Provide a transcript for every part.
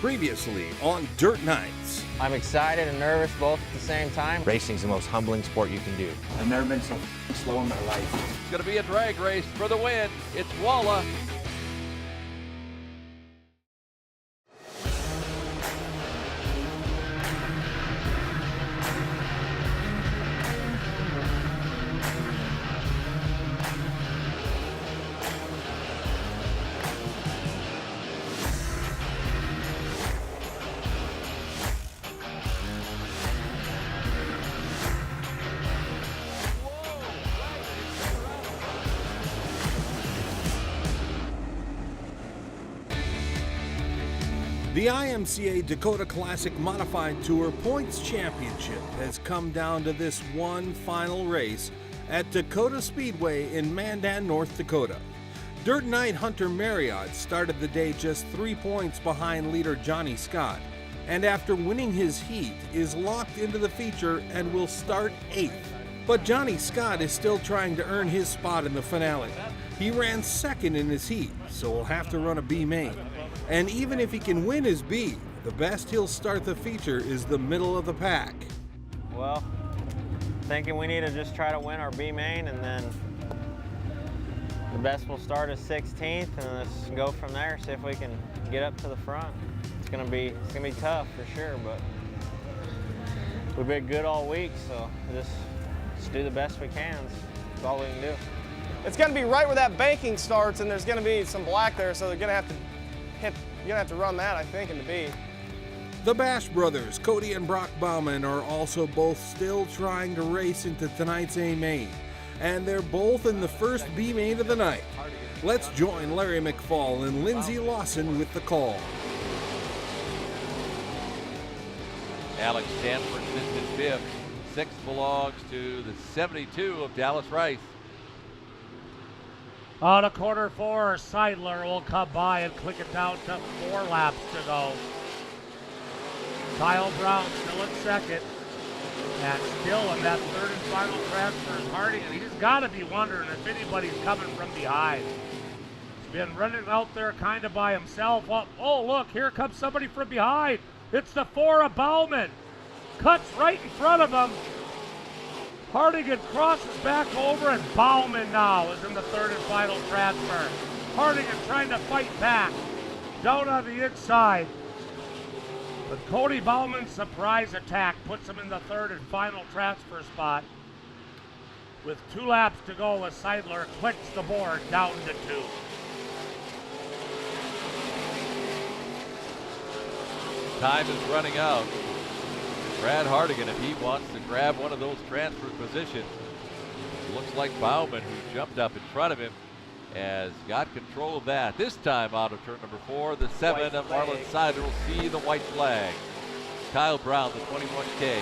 Previously on Dirt Nights. I'm excited and nervous both at the same time. Racing's the most humbling sport you can do. I've never been so slow in my life. It's going to be a drag race for the win. It's Walla. The IMCA Dakota Classic Modified Tour Points Championship has come down to this one final race at Dakota Speedway in Mandan, North Dakota. Dirt Knight Hunter Marriott started the day just 3 points behind leader Johnny Scott, and after winning his heat is locked into the feature and will start 8th. But Johnny Scott is still trying to earn his spot in the finale. He ran 2nd in his heat, so will have to run a B main. And even if he can win his B, the best he'll start the feature is the middle of the pack. Well, thinking we need to just try to win our B main, and then the best will start as 16th, and let's go from there, see if we can get up to the front. It's gonna be tough for sure, but we've been good all week, so just do the best we can. That's all we can do. It's going to be right where that banking starts, and there's going to be some black there, so they're going to have to run that, I think, into B. The Bash brothers, Cody and Brock Bauman, are also both still trying to race into tonight's A main, and they're both in the first B main of the night. Let's join Larry McFall and Lindsey Lawson with the call. Alex Stanford sits in 5th. 6th belongs to the 72 of Dallas Rice. On a quarter 4, Seidler will come by and click it down to 4 laps to go. Kyle Brown still in 2nd. And still in that 3rd and final transfer is Harding. And he's got to be wondering if anybody's coming from behind. He's been running out there kind of by himself. Oh, look, here comes somebody from behind. It's the 4 of Bauman. Cuts right in front of him. Hardigan crosses back over, and Bauman now is in the 3rd and final transfer. Hardigan trying to fight back down on the inside. But Cody Bauman's surprise attack puts him in the 3rd and final transfer spot. With 2 laps to go as Seidler clicks the board down to 2. Time is running out. Brad Hardigan, if he wants to grab one of those transfer positions, looks like Bauman, who jumped up in front of him, has got control of that. This time out of turn number 4, the 7 of Marlon Seidler will see the white flag. Kyle Brown, the 21K.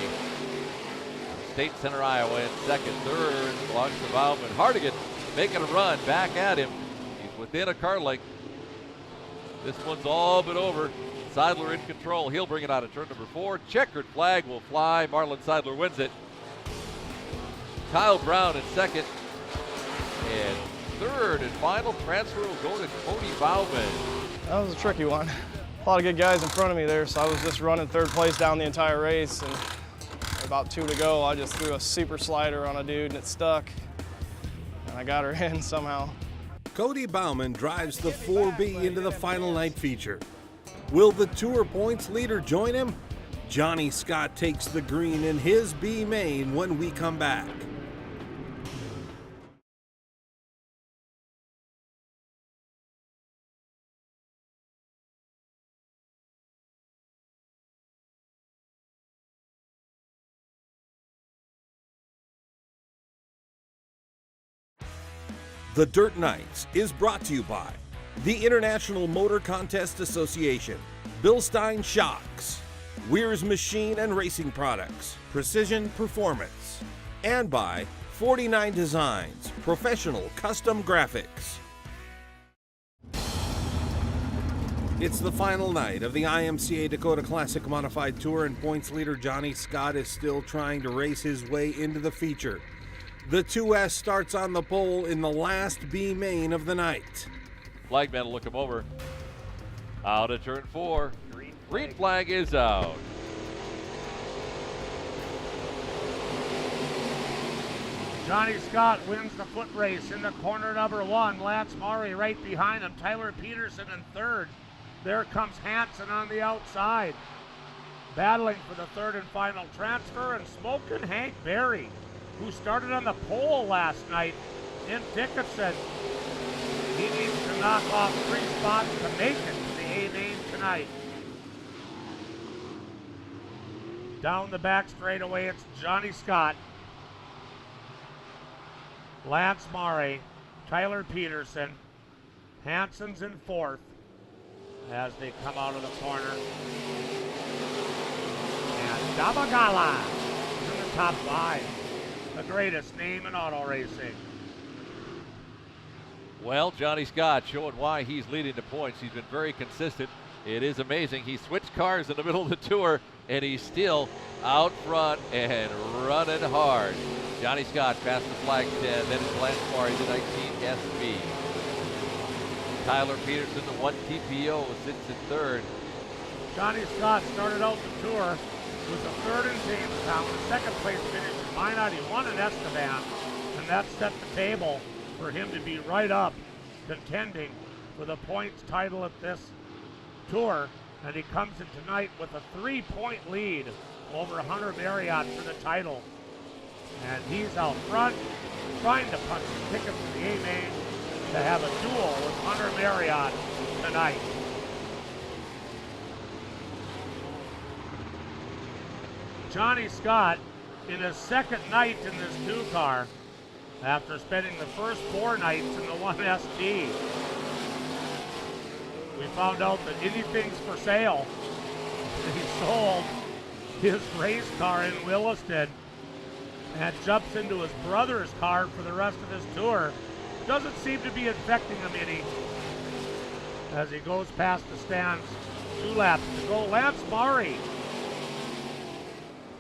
State Center, Iowa in 2nd. 3rd belongs to Bauman. Hardigan making a run back at him. He's within a car length. This one's all but over. Seidler in control. He'll bring it out of turn number 4. Checkered flag will fly. Marlon Seidler wins it. Kyle Brown in 2nd. And 3rd and final transfer will go to Cody Bauman. That was a tricky one. A lot of good guys in front of me there, so I was just running 3rd place down the entire race, and about 2 to go, I just threw a super slider on a dude and it stuck, and I got her in somehow. Cody Bauman drives the 4B into the final night feature. Will the Tour Points leader join him? Johnny Scott takes the green in his B main when we come back. The Dirt Nights is brought to you by the International Motor Contest Association, Bilstein Shocks, Weir's Machine and Racing Products, Precision Performance, and by 49 Designs, professional custom graphics. It's the final night of the IMCA Dakota Classic Modified Tour, and points leader Johnny Scott is still trying to race his way into the feature. The 2S starts on the pole in the last B main of the night. Flagman will look him over. Out of turn 4. Green flag is out. Johnny Scott wins the foot race into corner number 1. Lance Maury right behind him. Tyler Peterson in third. There comes Hansen on the outside. Battling for the third and final transfer, and Smokin' Hank Berry, who started on the pole last night in Dickinson. He needs to knock off 3 spots to make it to the A main tonight. Down the back straightaway, it's Johnny Scott, Lance Murray, Tyler Peterson. Hansen's in fourth as they come out of the corner. And Damagala is in the top 5. The greatest name in auto racing. Well, Johnny Scott showing why he's leading the points. He's been very consistent. It is amazing. He switched cars in the middle of the tour, and he's still out front and running hard. Johnny Scott past the flag 10, then it's Lance Murray, the 19 SB. Tyler Peterson, the 1 TPO, sits in third. Johnny Scott started out the tour with a third in Jamestown, a second place finish in Minot. He won in Esteban, and that set the table for him to be right up contending for the points title at this tour. And he comes in tonight with a 3-point lead over Hunter Marriott for the title. And he's out front trying to punch the ticket for the A-Main to have a duel with Hunter Marriott tonight. Johnny Scott in his second night in this 2-car after spending the first 4 nights in the 1ST. We found out that anything's for sale. He sold his race car in Williston and jumps into his brother's car for the rest of his tour. Doesn't seem to be infecting him any as he goes past the stands. 2 laps to go. Lance Murray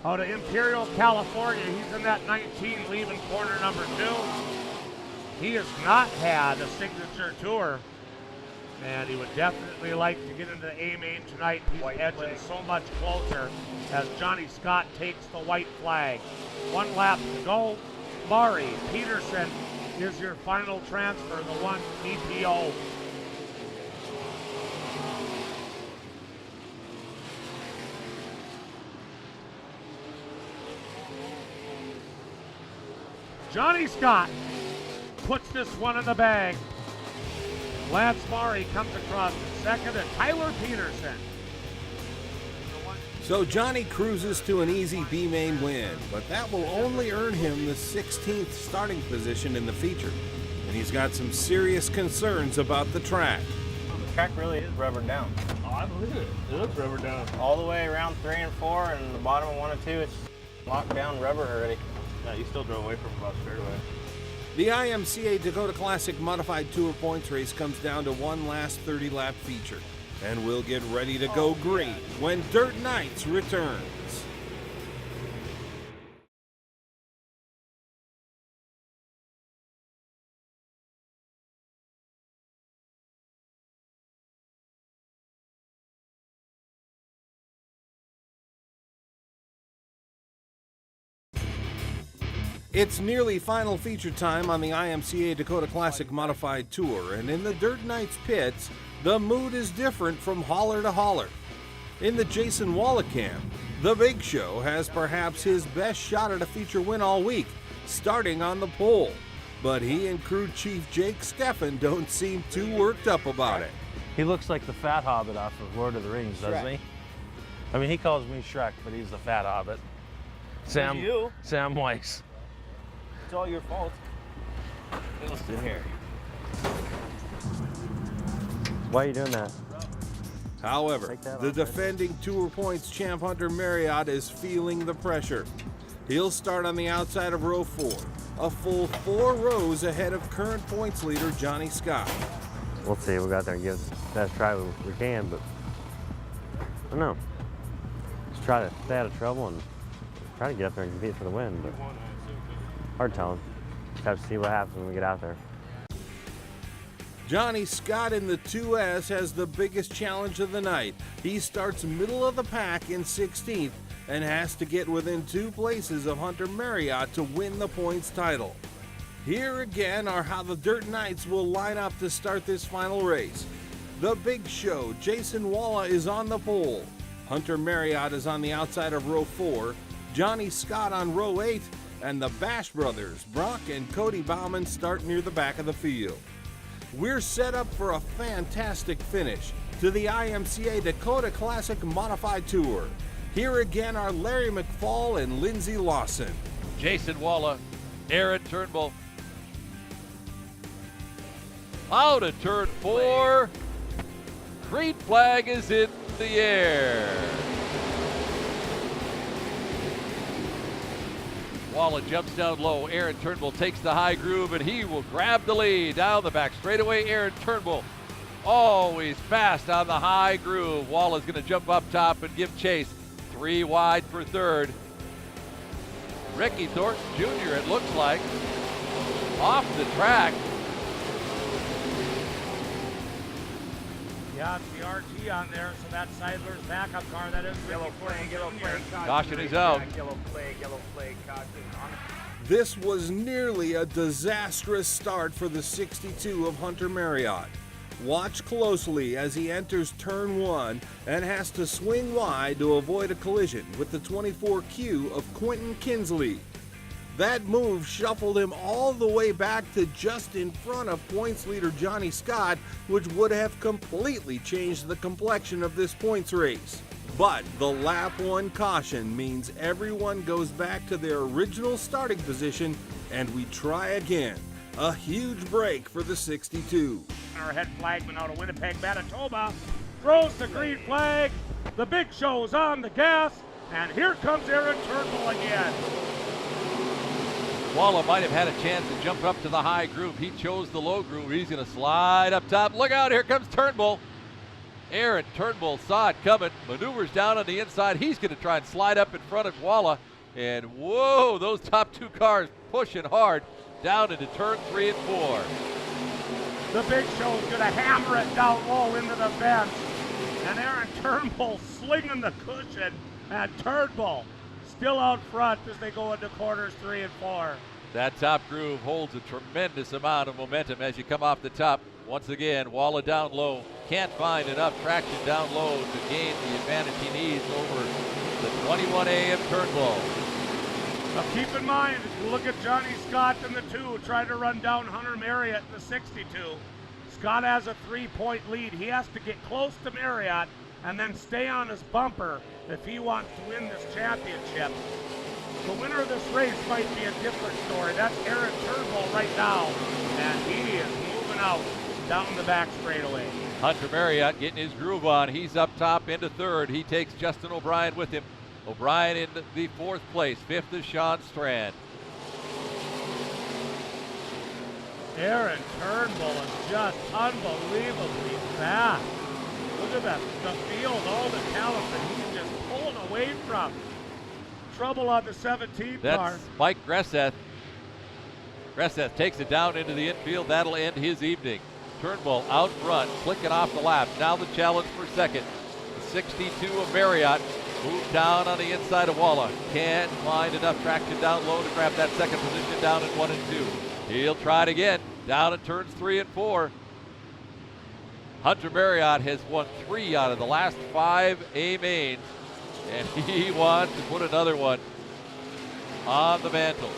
out of Imperial, California. He's in that 19 leaving corner number 2. He has not had a signature tour, and he would definitely like to get into the A-Main tonight. He's edging so much closer as Johnny Scott takes the white flag. 1 lap to go. Murray, Peterson is your final transfer, the 1 EPO. Johnny Scott puts this one in the bag. Lance Murray comes across in second, and Tyler Peterson. So Johnny cruises to an easy B-Main win, but that will only earn him the 16th starting position in the feature. And he's got some serious concerns about the track. The track really is rubbered down. Oh, I believe it. It looks rubber down. All the way around 3 and 4, and the bottom of 1 and 2, it's locked down rubber already. Yeah, you still drove away from about straightaway. The IMCA Dakota Classic Modified Tour Points race comes down to one last 30-lap feature, and we'll get ready to go green when Dirt Nights returns. It's nearly final feature time on the IMCA Dakota Classic Modified Tour, and in the Dirt Nights pits, the mood is different from hauler to hauler. In the Jason Wallach camp, the Big Show has perhaps his best shot at a feature win all week, starting on the pole. But he and crew chief Jake Steffen don't seem too worked up about it. He looks like the Fat Hobbit off of Lord of the Rings, doesn't he? I mean, he calls me Shrek, but he's the Fat Hobbit. Sam Weiss. It's all your fault. Listen here. Why are you doing that? However, the defending Tour Points champ Hunter Marriott is feeling the pressure. He'll start on the outside of row 4, a full 4 rows ahead of current points leader Johnny Scott. We'll see. We'll go out there and give it the best try we can, but I don't know. Just try to stay out of trouble and try to get up there and compete for the win, but hard telling. Just have to see what happens when we get out there. Johnny Scott in the 2S has the biggest challenge of the night. He starts middle of the pack in 16th and has to get within 2 places of Hunter Marriott to win the points title. Here again are how the Dirt Knights will line up to start this final race. The Big Show, Jason Walla, is on the pole. Hunter Marriott is on the outside of row 4, Johnny Scott on row 8, and the Bash Brothers, Brock and Cody Bauman, start near the back of the field. We're set up for a fantastic finish to the IMCA Dakota Classic Modified Tour. Here again are Larry McFall and Lindsey Lawson. Jason Walla, Aaron Turnbull. Out of turn 4. Green flag is in the air. Walla jumps down low. Aaron Turnbull takes the high groove, and he will grab the lead down the back straightaway. Aaron Turnbull always fast on the high groove. Walla's going to jump up top and give chase. 3 wide for third. Ricky Thornton Jr., it looks like, off the track. Yeah, it's the RT on there, so that's Seidler's backup car. That is Yellow flag, Caution is out. Yellow flag, caution. This was nearly a disastrous start for the 62 of Hunter Marriott. Watch closely as he enters turn 1 and has to swing wide to avoid a collision with the 24Q of Quentin Kinsley. That move shuffled him all the way back to just in front of points leader Johnny Scott, which would have completely changed the complexion of this points race. But the lap 1 caution means everyone goes back to their original starting position and we try again. A huge break for the 62. Our head flagman out of Winnipeg, Manitoba, throws the green flag. The Big Show's on the gas, and here comes Aaron Turnbull again. Walla might have had a chance to jump up to the high groove. He chose the low groove. He's going to slide up top. Look out, here comes Turnbull. Aaron Turnbull saw it coming, maneuvers down on the inside. He's going to try and slide up in front of Walla. And whoa, those top 2 cars pushing hard down into turn 3 and 4. The Big Show's going to hammer it down low into the fence. And Aaron Turnbull slinging the cushion. And Turnbull still out front as they go into quarters 3 and 4. That top groove holds a tremendous amount of momentum as you come off the top. Once again, Walla down low. Can't find enough traction down low to gain the advantage he needs over the 21A of Turnbull. Now keep in mind, if you look at Johnny Scott in the 2, trying to run down Hunter Marriott in the 62. Scott has a 3-point lead. He has to get close to Marriott and then stay on his bumper if he wants to win this championship. The winner of this race might be a different story. That's Aaron Turnbull right now, and he is moving out down the back straightaway. Hunter Marriott getting his groove on. He's up top into third. He takes Justin O'Brien with him. O'Brien in the 4th place. 5th is Sean Strand. Aaron Turnbull is just unbelievably fast. Look at that, the field, all the talent that he's just pulling away from. Trouble on the 17 car. That's Mike Gresseth. Gresseth takes it down into the infield. That'll end his evening. Turnbull out front, clicking off the lap. Now the challenge for second. The 62 of Marriott moved down on the inside of Walla. Can't find enough traction down low to grab that second position down in 1 and 2. He'll try it again. Down at turns 3 and 4. Hunter Marriott has won 3 out of the last 5 A mains, and he wants to put another one on the mantle.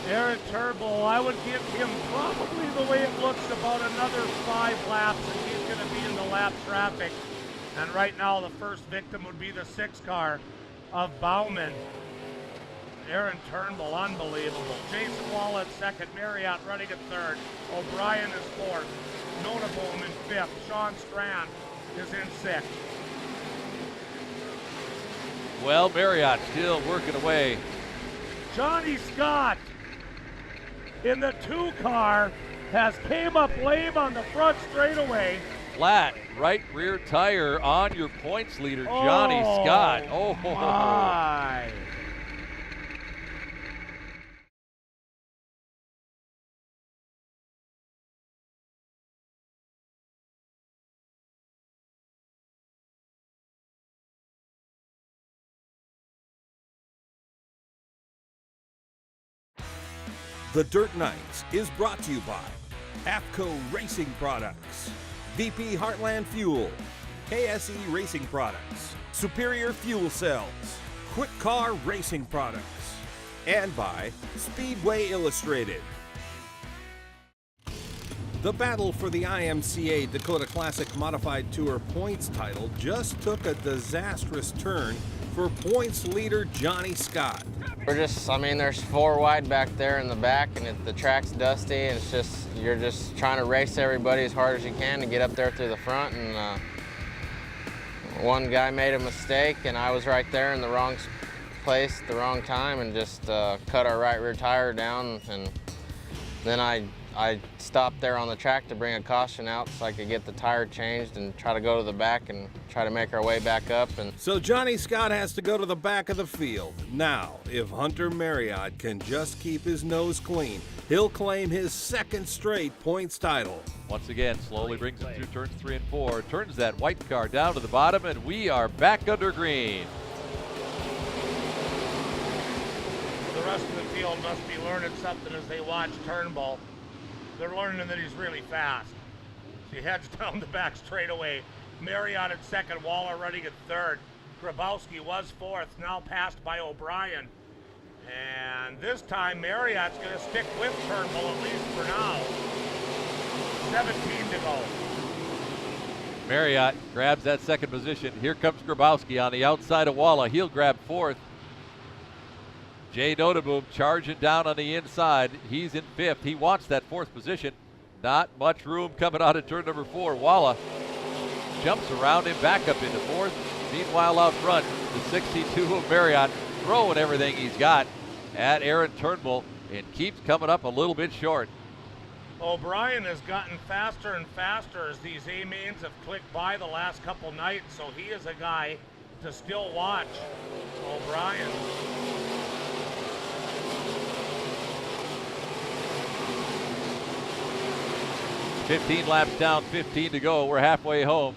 Aaron Turnbull, I would give him probably the way it looks about another 5 laps, and he's going to be in the lap traffic. And right now the first victim would be the 6 car of Bauman. Aaron Turnbull, unbelievable. Jason Walla at second, Marriott running at third. O'Brien is 4th. Notaboom in 5th. Sean Strand is in 6th. Well, Marriott still working away. Johnny Scott in the 2 car has came up lame on the front straightaway. Flat right rear tire on your points leader, Johnny Scott. Oh, my. The Dirt Knights is brought to you by AFCO Racing Products, VP Heartland Fuel, KSE Racing Products, Superior Fuel Cells, Quick Car Racing Products, and by Speedway Illustrated. The battle for the IMCA Dakota Classic Modified Tour points title just took a disastrous turn for points leader Johnny Scott. There's 4 wide back there in the back, and the track's dusty, and you're just trying to race everybody as hard as you can to get up there through the front, and one guy made a mistake, and I was right there in the wrong place at the wrong time, and just cut our right rear tire down, and then I stopped there on the track to bring a caution out so I could get the tire changed and try to go to the back and try to make our way back up. And so Johnny Scott has to go to the back of the field. Now, if Hunter Marriott can just keep his nose clean, he'll claim his 2nd straight points title. Once again, slowly brings him through turns 3 and 4, turns that white car down to the bottom, and we are back under green. The rest of the field must be learning something as they watch Turnbull. They're learning that he's really fast. So he heads down the back straightaway. Marriott at 2nd, Waller running at 3rd. Grabowski was 4th, now passed by O'Brien. And this time Marriott's going to stick with Turnbull, at least for now. 17 to go. Marriott grabs that 2nd position. Here comes Grabowski on the outside of Walla. He'll grab 4th. Jay Noteboom charging down on the inside. He's in 5th. He wants that 4th position. Not much room coming out of turn number 4. Walla jumps around him back up into 4th. Meanwhile, out front, the 62 of Marriott throwing everything he's got at Aaron Turnbull and keeps coming up a little bit short. O'Brien has gotten faster and faster as these A-mains have clicked by the last couple nights, so he is a guy to still watch. O'Brien. 15 laps down, 15 to go. We're halfway home.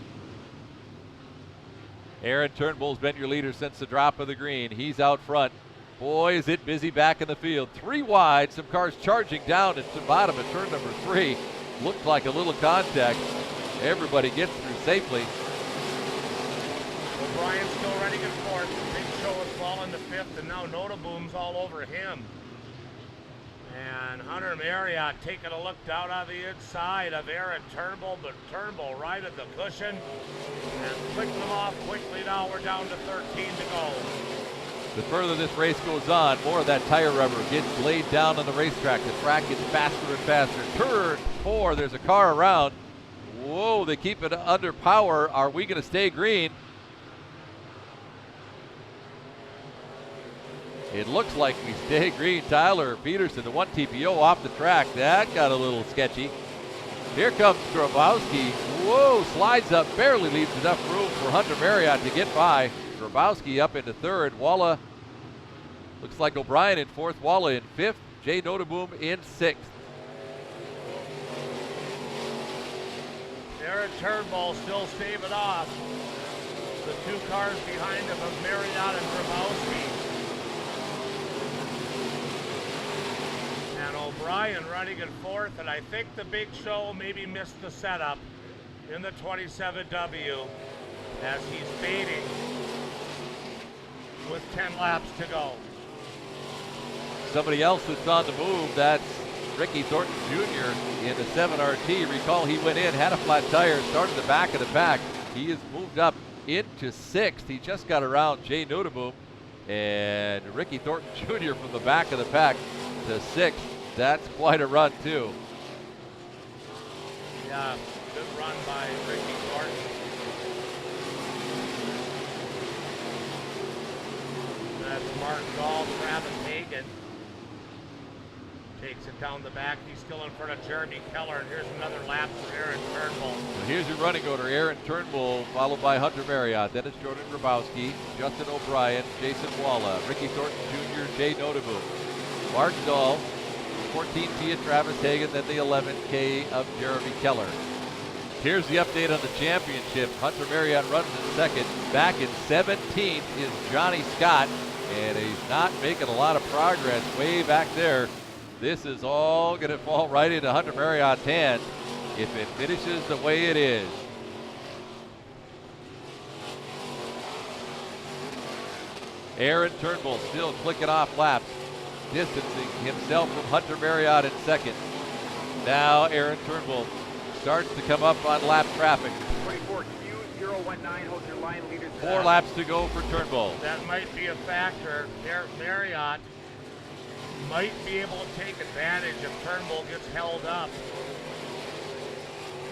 Aaron Turnbull's been your leader since the drop of the green. He's out front. Boy, is it busy back in the field. 3 wide, some cars charging down at the bottom of turn number 3. Looked like a little contact. Everybody gets through safely. O'Brien's still running at 4th. Big Show has fallen to 5th, and now Notaboom's all over him. And Hunter Marriott taking a look down on the inside of Aaron Turnbull, but Turnbull right at the cushion and flicking them off quickly. Now we're down to 13 to go. The further this race goes on, more of that tire rubber gets laid down on the racetrack. The track gets faster and faster. Turn 4, there's a car around. Whoa, they keep it under power. Are we going to stay green? It looks like we stay green. Tyler Peterson, the 1 TPO off the track. That got a little sketchy. Here comes Grabowski. Whoa, slides up, barely leaves enough room for Hunter Marriott to get by. Grabowski up into 3rd. Walla, looks like O'Brien in 4th. Walla in 5th. Jay Noteboom in 6th. Aaron Turnbull still staving off. The 2 cars behind him of Marriott and Grabowski. And O'Brien running in 4th, and I think the Big Show maybe missed the setup in the 27W as he's fading with 10 laps to go. Somebody else that's on the move, that's Ricky Thornton Jr. in the 7RT. Recall he went in, had a flat tire, started the back of the pack. He has moved up into 6th. He just got around Jay Noteboom, and Ricky Thornton Jr. from the back of the pack to 6th. That's quite a run too. Yeah, good run by Ricky Thornton. That's Mark Gall, Travis Hagan. Takes it down the back. He's still in front of Jeremy Keller, and here's another lap for Aaron Turnbull. So here's your running order. Aaron Turnbull, followed by Hunter Marriott. Then it's Jordan Grabowski, Justin O'Brien, Jason Walla, Ricky Thornton Jr., Jay Noteboom, Mark Dahl, 14T of Travis Hagan, then the 11K of Jeremy Keller. Here's the update on the championship. Hunter Marriott runs in 2nd. Back in 17th is Johnny Scott, and he's not making a lot of progress way back there This is all going to fall right into Hunter Marriott's hands if it finishes the way it is. Aaron Turnbull still clicking off laps, distancing himself from Hunter Marriott in second. Now Aaron Turnbull starts to come up on lap traffic. 24Q019 holds your line leader. 4 laps to go for Turnbull. That might be a factor. Marriott might be able to take advantage if Turnbull gets held up.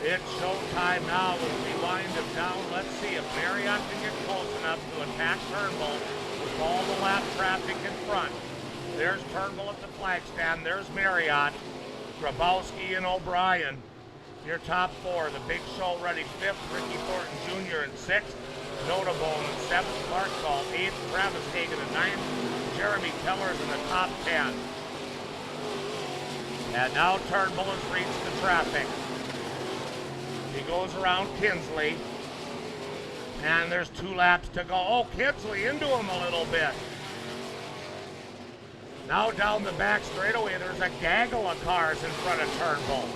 It's showtime now as we wind him down. Let's see if Marriott can get close enough to attack Turnbull with all the lap traffic in front. There's Turnbull at the flag stand. There's Marriott, Grabowski, and O'Brien. Your top 4. The Big Show ready 5th. Ricky Thornton Jr. in 6th. Notable in 7th. Clark Call 8th. Travis Hagan in 9th. Jeremy Teller's in the top 10. And now Turnbull has reached the traffic. He goes around Kinsley. And there's 2 laps to go. Oh, Kinsley into him a little bit. Now down the back straightaway, there's a gaggle of cars in front of Turnbull.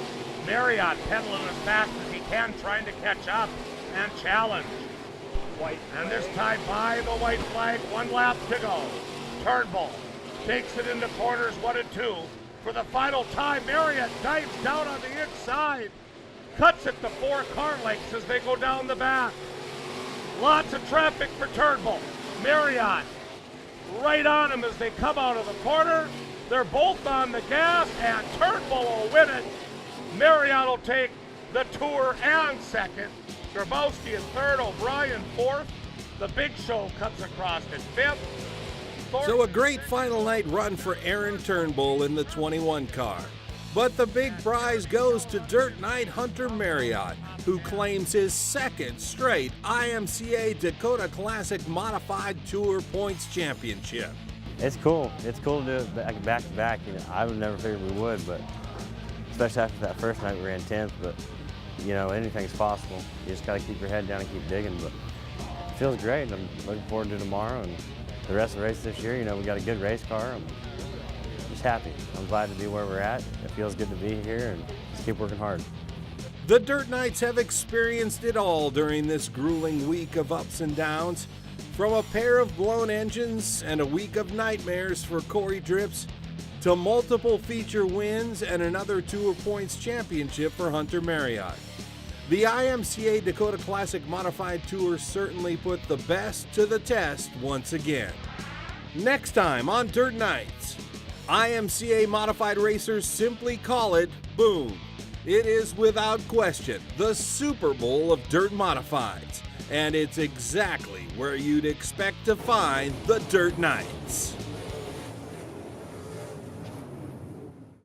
Marriott pedaling as fast as he can, trying to catch up and challenge. And this time by the white flag, 1 lap to go. Turnbull takes it into corners 1 and 2. For the final time, Marriott dives down on the inside. Cuts it to 4 car lengths as they go down the back. Lots of traffic for Turnbull. Marriott right on him as they come out of the corner. They're both on the gas, and Turnbull will win it. Marriott will take the Tour and 2nd. Grabowski in 3rd, O'Brien 4th. The Big Show comes across in 5th. So a great final night run for Aaron Turnbull in the 21 car. But the big prize goes to Dirt Knight Hunter Marriott, who claims his 2nd straight IMCA Dakota Classic Modified Tour Points Championship. It's cool. It's cool to do it back to back. You know, I would never figured we would, but especially after that first night we ran 10th. But you know, anything's possible. You just got to keep your head down and keep digging. But it feels great. I'm looking forward to tomorrow and the rest of the race this year. You know, we got a good race car. I'm just happy. I'm glad to be where we're at. It feels good to be here and just keep working hard. The Dirt Knights have experienced it all during this grueling week of ups and downs. From a pair of blown engines and a week of nightmares for Corey Drips to multiple feature wins and another Tour Points Championship for Hunter Marriott. The IMCA Dakota Classic Modified Tour certainly put the best to the test once again. Next time on Dirt Knights, IMCA Modified racers simply call it Boom. It is without question the Super Bowl of Dirt Modifieds, and it's exactly where you'd expect to find the Dirt Knights.